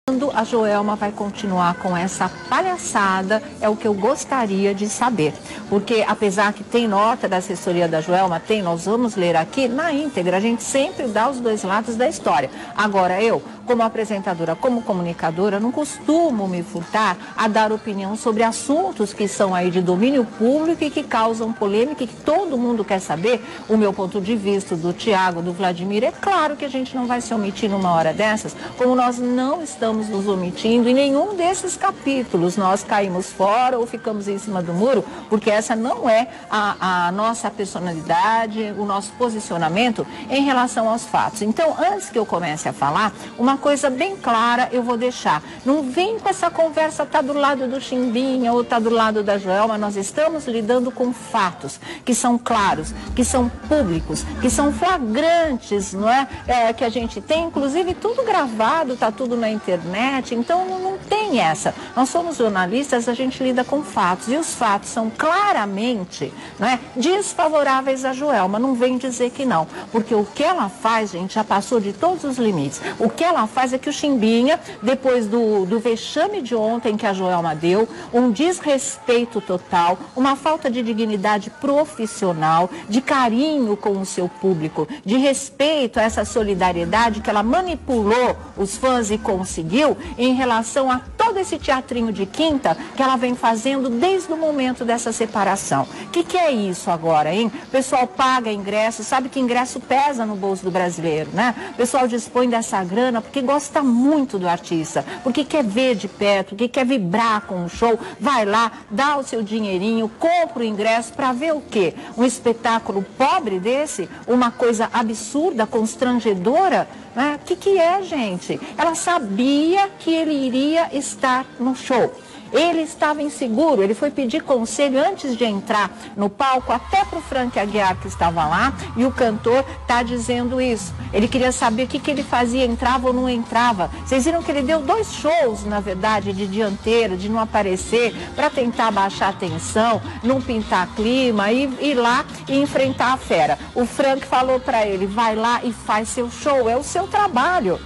Quando a Joelma vai continuar com essa palhaçada, é o que eu gostaria de saber. Porque, apesar que tem nota da assessoria da Joelma, nós vamos ler aqui na íntegra, a gente sempre dá os dois lados da história. Agora, eu, como apresentadora, como comunicadora, não costumo me furtar a dar opinião sobre assuntos que são aí de domínio público e que causam polêmica e que todo mundo quer saber. O meu ponto de vista, do Tiago, do Vladimir, é claro que a gente não vai se omitir numa hora dessas, como nós não estamos nos omitindo em nenhum desses capítulos. Nós caímos fora ou ficamos em cima do muro, porque essa não é a nossa personalidade, o nosso posicionamento em relação aos fatos. Então, antes que eu comece a falar, uma coisa bem clara eu vou deixar. Não vem com essa conversa, tá do lado do Chimbinha ou tá do lado da Joelma. Nós estamos lidando com fatos que são claros, que são públicos, que são flagrantes, não é? Que a gente tem, inclusive, tudo gravado, tá tudo na internet. Então não tem essa. Nós somos jornalistas, a gente lida com fatos e os fatos são claramente, né, desfavoráveis à Joelma. Não vem dizer que não, porque o que ela faz, gente, já passou de todos os limites. O que ela faz é que o Chimbinha, depois do vexame de ontem que a Joelma deu, um desrespeito total, uma falta de dignidade profissional, de carinho com o seu público, de respeito a essa solidariedade que ela manipulou os fãs e conseguiu em relação a todo esse teatrinho de quinta que ela vem fazendo desde o momento dessa separação. O que é isso agora, hein? O pessoal paga ingresso, sabe que ingresso pesa no bolso do brasileiro, né? O pessoal dispõe dessa grana porque gosta muito do artista, porque quer ver de perto, porque quer vibrar com o show, vai lá, dá o seu dinheirinho, compra o ingresso para ver o quê? Um espetáculo pobre desse? Uma coisa absurda, constrangedora? O que é, gente? Ela sabia que ele iria estar no show. Ele estava inseguro, ele foi pedir conselho antes de entrar no palco, até para o Frank Aguiar, que estava lá, e o cantor está dizendo isso. Ele queria saber o que ele fazia, entrava ou não entrava. Vocês viram que ele deu 2 shows, na verdade, de dianteiro, de não aparecer, para tentar baixar a tensão, não pintar clima, e ir lá e enfrentar a fera. O Frank falou para ele, vai lá e faz seu show, é o seu trabalho.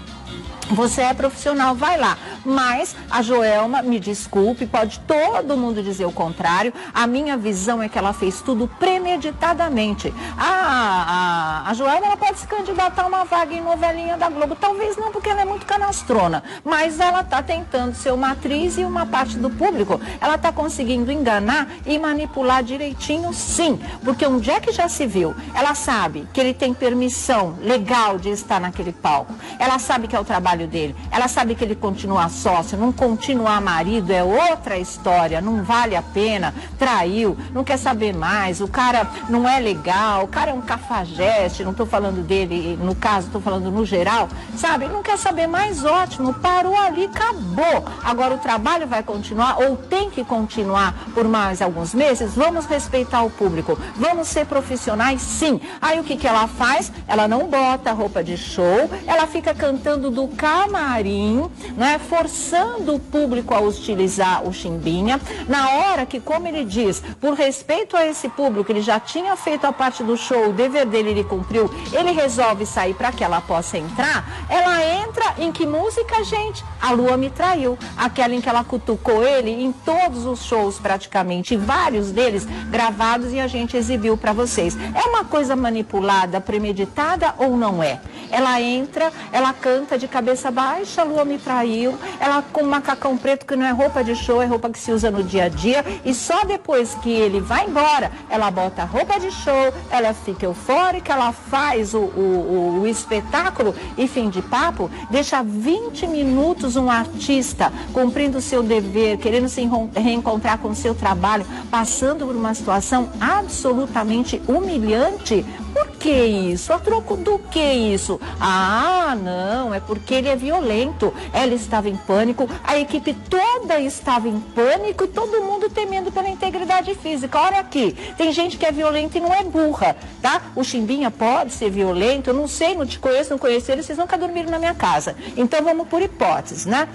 Você é profissional, vai lá. Mas a Joelma, me desculpe, pode todo mundo dizer o contrário. A minha visão é que ela fez tudo premeditadamente. A Joelma, ela pode se candidatar a uma vaga em novelinha da Globo. Talvez não, porque ela é muito canastrona. Mas ela está tentando ser uma atriz e uma parte do público. Ela está conseguindo enganar e manipular direitinho, sim. Porque onde é que já se viu? Ela sabe que ele tem permissão legal de estar naquele palco. Ela sabe que é o trabalho dele. Ela sabe que ele continua sócio, não continuar marido é outra história, não vale a pena, traiu, não quer saber mais, o cara não é legal, o cara é um cafajeste, não estou falando dele, no caso, estou falando no geral, sabe? Não quer saber mais, ótimo, parou ali, acabou. Agora o trabalho vai continuar, ou tem que continuar por mais alguns meses, vamos respeitar o público, vamos ser profissionais, sim. Aí o que ela faz? Ela não bota roupa de show, ela fica cantando do camarim, né, forçando o público a utilizar o Chimbinha, na hora que, como ele diz, por respeito a esse público, ele já tinha feito a parte do show, o dever dele ele cumpriu, ele resolve sair para que ela possa entrar. Ela entra em que música, gente? A Lua Me Traiu, aquela em que ela cutucou ele em todos os shows praticamente, vários deles gravados e a gente exibiu para vocês. É uma coisa manipulada, premeditada ou não é? Ela entra, ela canta de cabeça baixa, a Lua Me Traiu, ela com um macacão preto que não é roupa de show, é roupa que se usa no dia a dia, e só depois que ele vai embora, ela bota a roupa de show, ela fica eufórica, ela faz o espetáculo e fim de papo, deixa 20 minutos um artista cumprindo o seu dever, querendo se reencontrar com o seu trabalho, passando por uma situação absolutamente humilhante. Por que isso? A troco do que isso? Ah, não, é porque ele é violento. Ela estava em pânico, a equipe toda estava em pânico e todo mundo temendo pela integridade física. Olha aqui, tem gente que é violenta e não é burra, tá? O Chimbinha pode ser violento, eu não sei, não te conheço, não conheço ele, vocês nunca dormiram na minha casa. Então vamos por hipóteses, né?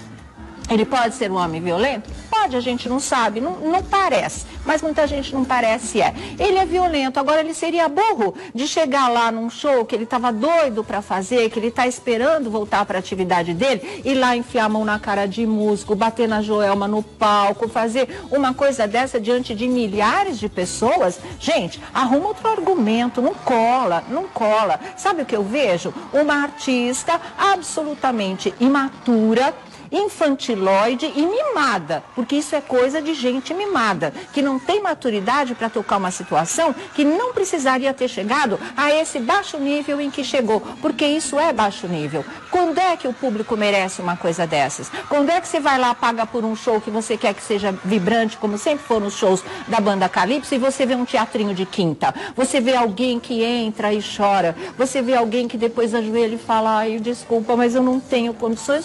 Ele pode ser um homem violento? Pode, a gente não sabe, não parece, mas muita gente não parece Ele é violento, agora ele seria burro de chegar lá num show que ele estava doido para fazer, que ele está esperando voltar para a atividade dele, ir lá enfiar a mão na cara de músico, bater na Joelma no palco, fazer uma coisa dessa diante de milhares de pessoas. Gente, arruma outro argumento, não cola, não cola. Sabe o que eu vejo? Uma artista absolutamente imatura, infantiloide e mimada, porque isso é coisa de gente mimada, que não tem maturidade para tocar uma situação que não precisaria ter chegado a esse baixo nível em que chegou, porque isso é baixo nível. Quando é que o público merece uma coisa dessas? Quando é que você vai lá, paga por um show que você quer que seja vibrante, como sempre foram os shows da banda Calypso, e você vê um teatrinho de quinta, você vê alguém que entra e chora, você vê alguém que depois ajoelha e fala, ai, desculpa, mas eu não tenho condições,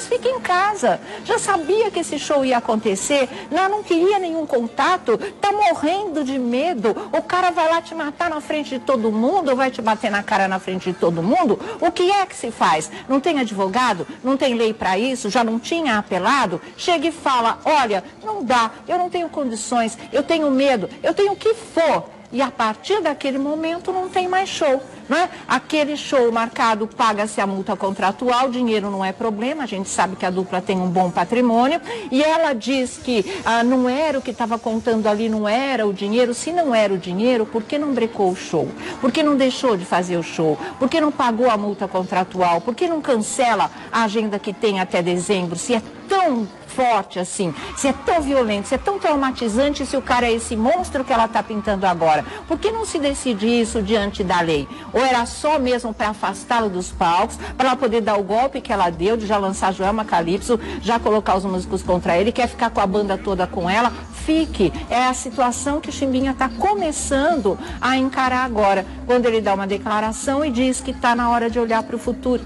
fica em casa. Já sabia que esse show ia acontecer, não queria nenhum contato, tá morrendo de medo, o cara vai lá te matar na frente de todo mundo, ou vai te bater na cara na frente de todo mundo, o que é que se faz? Não tem advogado? Não tem lei para isso? Já não tinha apelado? Chega e fala, olha, não dá, eu não tenho condições, eu tenho medo, eu tenho o que for. E a partir daquele momento não tem mais show, né? Aquele show marcado, paga-se a multa contratual, dinheiro não é problema, a gente sabe que a dupla tem um bom patrimônio, e ela diz que não era o que estava contando ali, não era o dinheiro. Se não era o dinheiro, por que não brecou o show? Por que não deixou de fazer o show? Por que não pagou a multa contratual? Por que não cancela a agenda que tem até dezembro, se é tão forte assim, se é tão violento, se é tão traumatizante, se o cara é esse monstro que ela está pintando agora? Por que não se decide isso diante da lei? Ou era só mesmo para afastá-lo dos palcos, para ela poder dar o golpe que ela deu de já lançar Joelma Calypso, já colocar os músicos contra ele, quer ficar com a banda toda com ela? Fique. É a situação que o Chimbinha está começando a encarar agora, quando ele dá uma declaração e diz que está na hora de olhar para o futuro.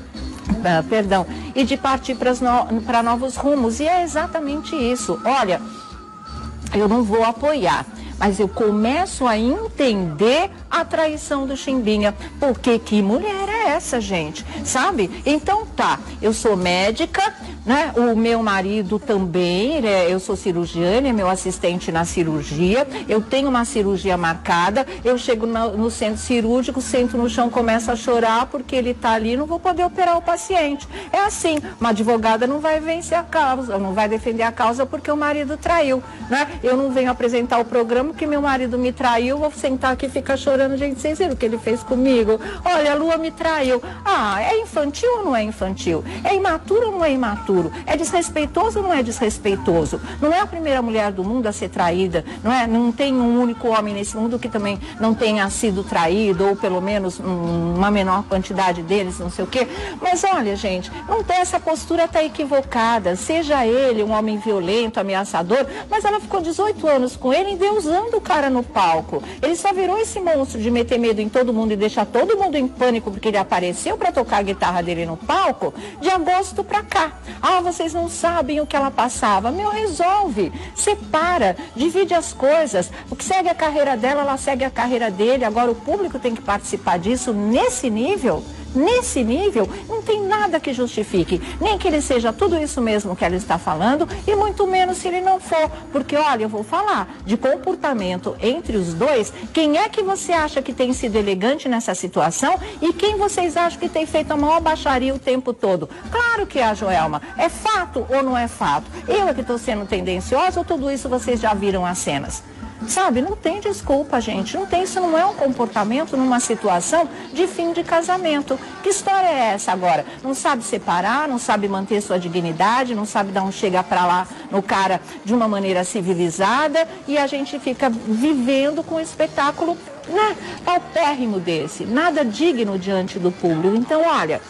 E de partir para novos rumos. E é exatamente isso. Olha, eu não vou apoiar, mas eu começo a entender a traição do Chimbinha. Porque que mulher é essa, gente? Sabe? Então tá, eu sou médica, né? O meu marido também, eu sou cirurgiã, ele é meu assistente na cirurgia, eu tenho uma cirurgia marcada, eu chego no centro cirúrgico, sento no chão, começo a chorar porque ele tá ali, não vou poder operar o paciente. É assim, uma advogada não vai vencer a causa, não vai defender a causa porque o marido traiu, né? Eu não venho apresentar o programa porque meu marido me traiu, vou sentar aqui e ficar chorando. Gente, vocês viram o que ele fez comigo? Olha, a Lua me traiu. Ah, é infantil ou não é infantil? É imaturo ou não é imaturo? É desrespeitoso ou não é desrespeitoso? Não é a primeira mulher do mundo a ser traída, não é? Não tem um único homem nesse mundo que também não tenha sido traído, ou pelo menos uma menor quantidade deles, não sei o quê. Mas olha, gente, não tem, essa postura tá equivocada. Seja ele um homem violento, ameaçador, mas ela ficou 18 anos com ele, endeusando o cara no palco. Ele só virou esse monstro de meter medo em todo mundo e deixar todo mundo em pânico porque ele apareceu para tocar a guitarra dele no palco de agosto para cá. Ah, vocês não sabem o que ela passava. Meu, resolve, separa, divide as coisas. O que segue a carreira dela, ela segue a carreira dele. Agora o público tem que participar disso nesse nível. Nesse nível, não tem nada que justifique, nem que ele seja tudo isso mesmo que ela está falando, e muito menos se ele não for. Porque, olha, eu vou falar de comportamento entre os dois. Quem é que você acha que tem sido elegante nessa situação e quem vocês acham que tem feito a maior baixaria o tempo todo? Claro que é a Joelma. É fato ou não é fato? Eu é que estou sendo tendenciosa ou tudo isso vocês já viram as cenas? Sabe, não tem desculpa, gente, não tem, isso não é um comportamento numa situação de fim de casamento. Que história é essa agora? Não sabe separar, não sabe manter sua dignidade, não sabe dar um chega pra lá no cara de uma maneira civilizada, e a gente fica vivendo com um espetáculo, né, paupérrimo desse, nada digno diante do público. Então, olha,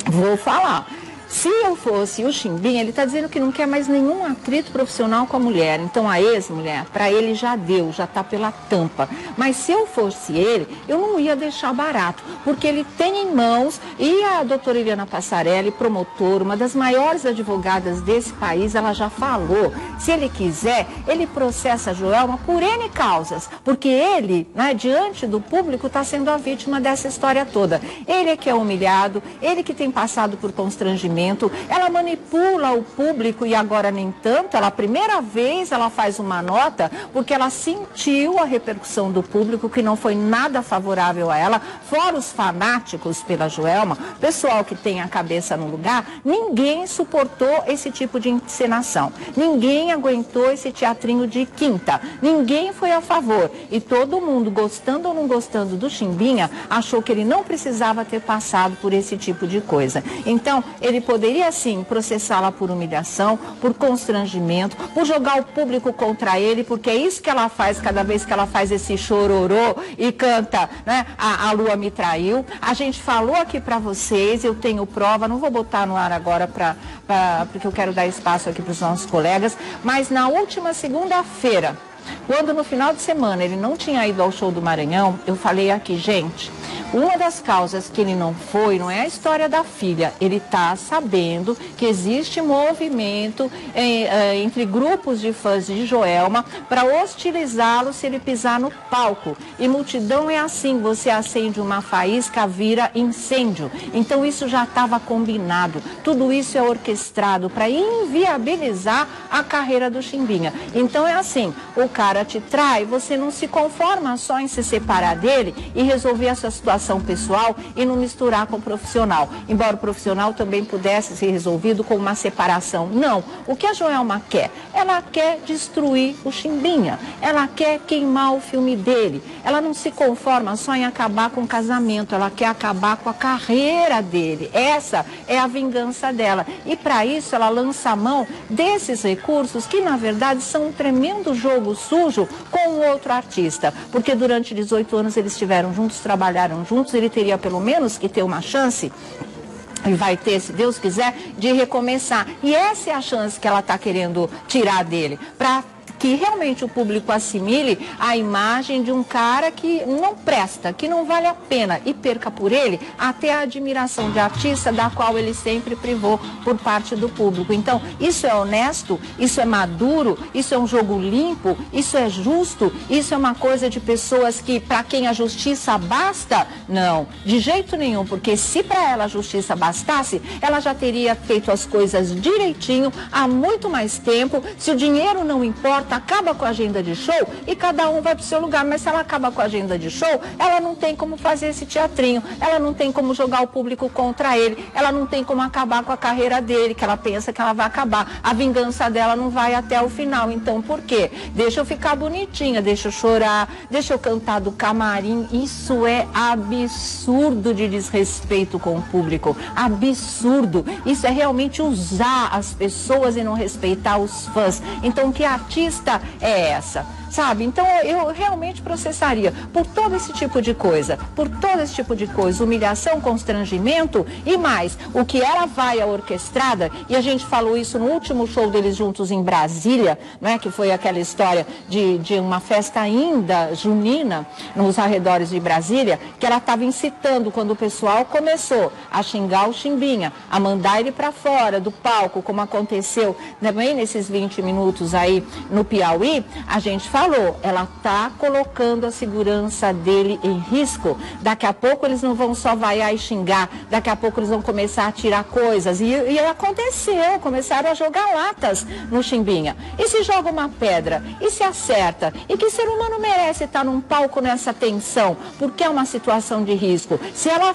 vou falar. Se eu fosse o Chimbinha, ele está dizendo que não quer mais nenhum atrito profissional com a mulher. Então a ex-mulher, para ele já deu, já está pela tampa. Mas se eu fosse ele, eu não ia deixar barato, porque ele tem em mãos, e a doutora Eliana Passarelli, promotora, uma das maiores advogadas desse país, ela já falou, se ele quiser, ele processa a Joelma por N causas, porque ele, né, diante do público, está sendo a vítima dessa história toda. Ele é que é humilhado, ele que tem passado por constrangimento, constrangimento, ela manipula o público e agora nem tanto. Ela, a primeira vez ela faz uma nota porque ela sentiu a repercussão do público, que não foi nada favorável a ela, fora os fanáticos pela Joelma, pessoal que tem a cabeça no lugar. Ninguém suportou esse tipo de encenação, ninguém aguentou esse teatrinho de quinta, ninguém foi a favor, e todo mundo, gostando ou não gostando do Chimbinha, achou que ele não precisava ter passado por esse tipo de coisa. Então, ele poderia sim processá-la por humilhação, por constrangimento, por jogar o público contra ele, porque é isso que ela faz cada vez que ela faz esse chororô e canta, né? A lua me traiu. A gente falou aqui para vocês, eu tenho prova, não vou botar no ar agora porque eu quero dar espaço aqui para os nossos colegas, mas na última segunda-feira, quando no final de semana ele não tinha ido ao show do Maranhão, eu falei aqui, gente, uma das causas que ele não foi, não é a história da filha. Ele está sabendo que existe movimento entre grupos de fãs de Joelma para hostilizá-lo se ele pisar no palco. E multidão é assim, você acende uma faísca, vira incêndio. Então isso já estava combinado. Tudo isso é orquestrado para inviabilizar a carreira do Chimbinha. Então é assim, o cara te trai, você não se conforma só em se separar dele e resolver essa situação pessoal e não misturar com o profissional. Embora o profissional também pudesse ser resolvido com uma separação. Não. O que a Joelma quer? Ela quer destruir o Chimbinha. Ela quer queimar o filme dele. Ela não se conforma só em acabar com o casamento. Ela quer acabar com a carreira dele. Essa é a vingança dela. E para isso ela lança a mão desses recursos que, na verdade, são um tremendo jogo sujo com o outro artista. Porque durante 18 anos eles estiveram juntos, trabalharam juntos, ele teria pelo menos que ter uma chance, e vai ter, se Deus quiser, de recomeçar. E essa é a chance que ela está querendo tirar dele, para que realmente o público assimile a imagem de um cara que não presta, que não vale a pena, e perca por ele até a admiração de artista da qual ele sempre privou por parte do público. Então, isso é honesto, isso é maduro, isso é um jogo limpo, isso é justo, isso é uma coisa de pessoas que, para quem a justiça basta? Não, de jeito nenhum, porque se para ela a justiça bastasse, ela já teria feito as coisas direitinho há muito mais tempo. Se o dinheiro não importa, acaba com a agenda de show e cada um vai para o seu lugar. Mas se ela acaba com a agenda de show, ela não tem como fazer esse teatrinho, ela não tem como jogar o público contra ele, ela não tem como acabar com a carreira dele, que ela pensa que ela vai acabar. A vingança dela não vai até o final. Então, por quê? Deixa eu ficar bonitinha, deixa eu chorar, deixa eu cantar do camarim. Isso é absurdo de desrespeito com o público. Absurdo. Isso é realmente usar as pessoas e não respeitar os fãs. Então, que artista é essa? Sabe? Então eu realmente processaria por todo esse tipo de coisa, humilhação, constrangimento e mais, o que ela vai à orquestrada, e a gente falou isso no último show deles juntos em Brasília, né, que foi aquela história de uma festa ainda junina nos arredores de Brasília, que ela estava incitando quando o pessoal começou a xingar o Chimbinha, a mandar ele para fora do palco, como aconteceu também nesses 20 minutos aí no Piauí. A gente falou, ela está colocando a segurança dele em risco. Daqui a pouco eles não vão só vaiar e xingar, daqui a pouco eles vão começar a tirar coisas. E aconteceu, começaram a jogar latas no Chimbinha. E se joga uma pedra? E se acerta? E que ser humano merece estar num palco nessa tensão? Porque é uma situação de risco. Se ela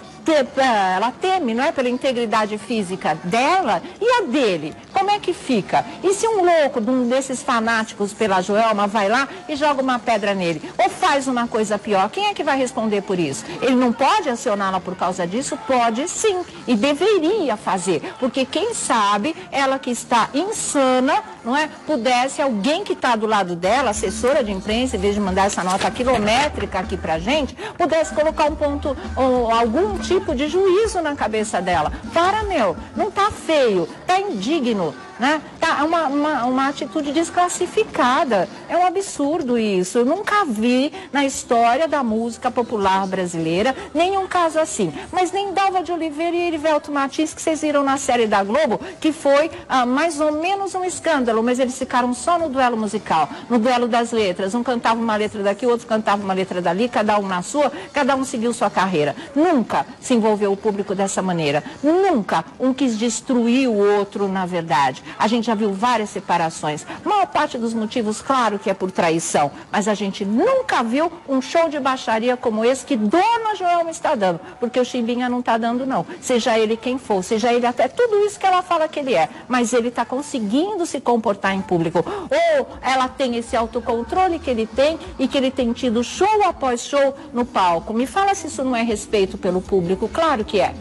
teme, não é, pela integridade física dela e a dele, como é que fica? E se um louco, um desses fanáticos pela Joelma, vai lá e joga uma pedra nele? Ou faz uma coisa pior? Quem é que vai responder por isso? Ele não pode acioná-la por causa disso? Pode sim, e deveria fazer, porque quem sabe ela que está insana, não é, pudesse alguém que está do lado dela, assessora de imprensa, em vez de mandar essa nota quilométrica aqui pra gente, pudesse colocar um ponto, ou algum tipo de juízo na cabeça dela. Para, meu, não tá feio, tá indigno, né? Tá uma atitude desclassificada. É um absurdo isso. Eu nunca vi na história da música popular brasileira nenhum caso assim. Mas nem Dalva de Oliveira e Erivelto Martins, que vocês viram na série da Globo, que foi mais ou menos um escândalo, mas eles ficaram só no duelo musical, no duelo das letras. Um cantava uma letra daqui, o outro cantava uma letra dali, cada um na sua, cada um seguiu sua carreira. Nunca se envolveu o público dessa maneira. Nunca um quis destruir o outro, na verdade. A gente já viu várias separações. A maior parte dos motivos, claro que é por traição, mas a gente nunca viu um show de baixaria como esse que Dona Joelma está dando, porque o Chimbinha não está dando, não. Seja ele quem for, seja ele até tudo isso que ela fala que ele é, mas ele está conseguindo se comportar em público. Ou ela tem esse autocontrole que ele tem e que ele tem tido show após show no palco. Me fala se isso não é respeito pelo público. Claro que é.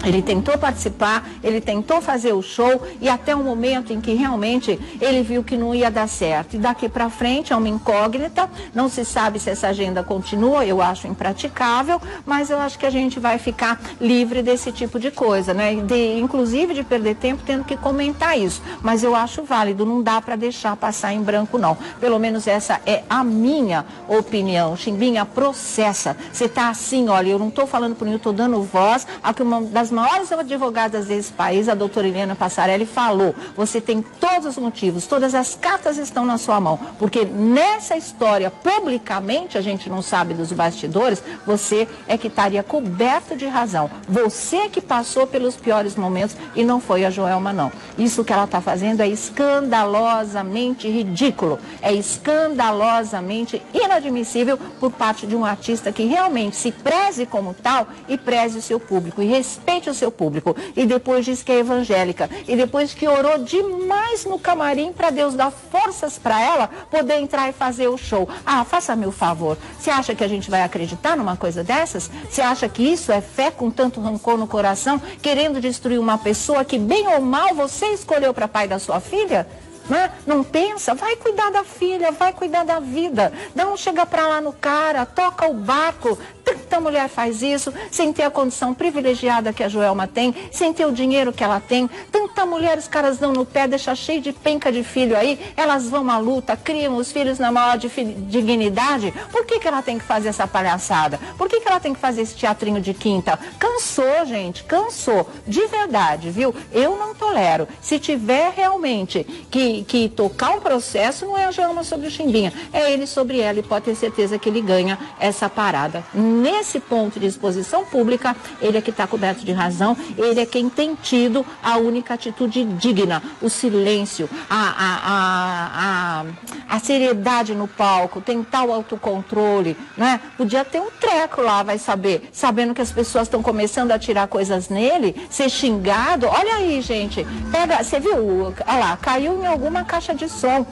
Ele tentou participar, ele tentou fazer o show e até o momento em que realmente ele viu que não ia dar certo. E daqui para frente é uma incógnita, não se sabe se essa agenda continua, eu acho impraticável, mas eu acho que a gente vai ficar livre desse tipo de coisa, né? Inclusive de perder tempo tendo que comentar isso. Mas eu acho válido, não dá para deixar passar em branco, não. Pelo menos essa é a minha opinião. Chimbinha, processa. Você tá assim, olha, eu não estou falando por mim, eu estou dando voz a que uma das maiores advogadas desse país, a doutora Helena Passarelli, falou: você tem todos os motivos, todas as cartas estão na sua mão, porque nessa história, publicamente, a gente não sabe dos bastidores, você é que estaria coberto de razão. Você que passou pelos piores momentos e não foi a Joelma, não. Isso que ela está fazendo é escandalosamente ridículo, é escandalosamente inadmissível por parte de um artista que realmente se preze como tal e preze o seu público e respeite o seu público, e depois diz que é evangélica, e depois que orou demais no camarim para Deus dar forças para ela poder entrar e fazer o show. Ah, faça-me o favor, você acha que a gente vai acreditar numa coisa dessas? Você acha que isso é fé com tanto rancor no coração, querendo destruir uma pessoa que bem ou mal você escolheu para pai da sua filha? Não pensa, vai cuidar da filha, vai cuidar da vida, não chega pra lá no cara, toca o barco. Tanta mulher faz isso, sem ter a condição privilegiada que a Joelma tem, sem ter o dinheiro que ela tem. Tanta mulher, os caras dão no pé, deixa cheio de penca de filho aí, elas vão à luta, criam os filhos na maior dignidade. Por que ela tem que fazer essa palhaçada? Por que ela tem que fazer esse teatrinho de quinta? Cansou, gente, cansou, de verdade, viu? Eu não tolero. Se tiver realmente que tocar um processo, não é a Joelma sobre o Chimbinha, é ele sobre ela, e pode ter certeza que ele ganha essa parada. Nesse ponto de exposição pública, ele é que está coberto de razão, ele é quem tem tido a única atitude digna, o silêncio, a seriedade no palco, tentar o autocontrole, né? Podia ter um treco lá, vai saber, sabendo que as pessoas estão começando a tirar coisas nele, ser xingado. Olha aí, gente, pega, você viu, olha lá, caiu em alguma caixa de som,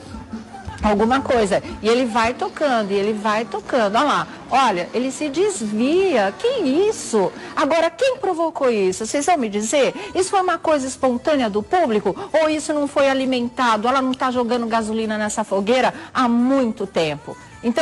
alguma coisa, e ele vai tocando, e ele vai tocando, olha lá, olha, ele se desvia, que isso? Agora, quem provocou isso? Vocês vão me dizer? Isso foi uma coisa espontânea do público? Ou isso não foi alimentado? Ela não está jogando gasolina nessa fogueira há muito tempo?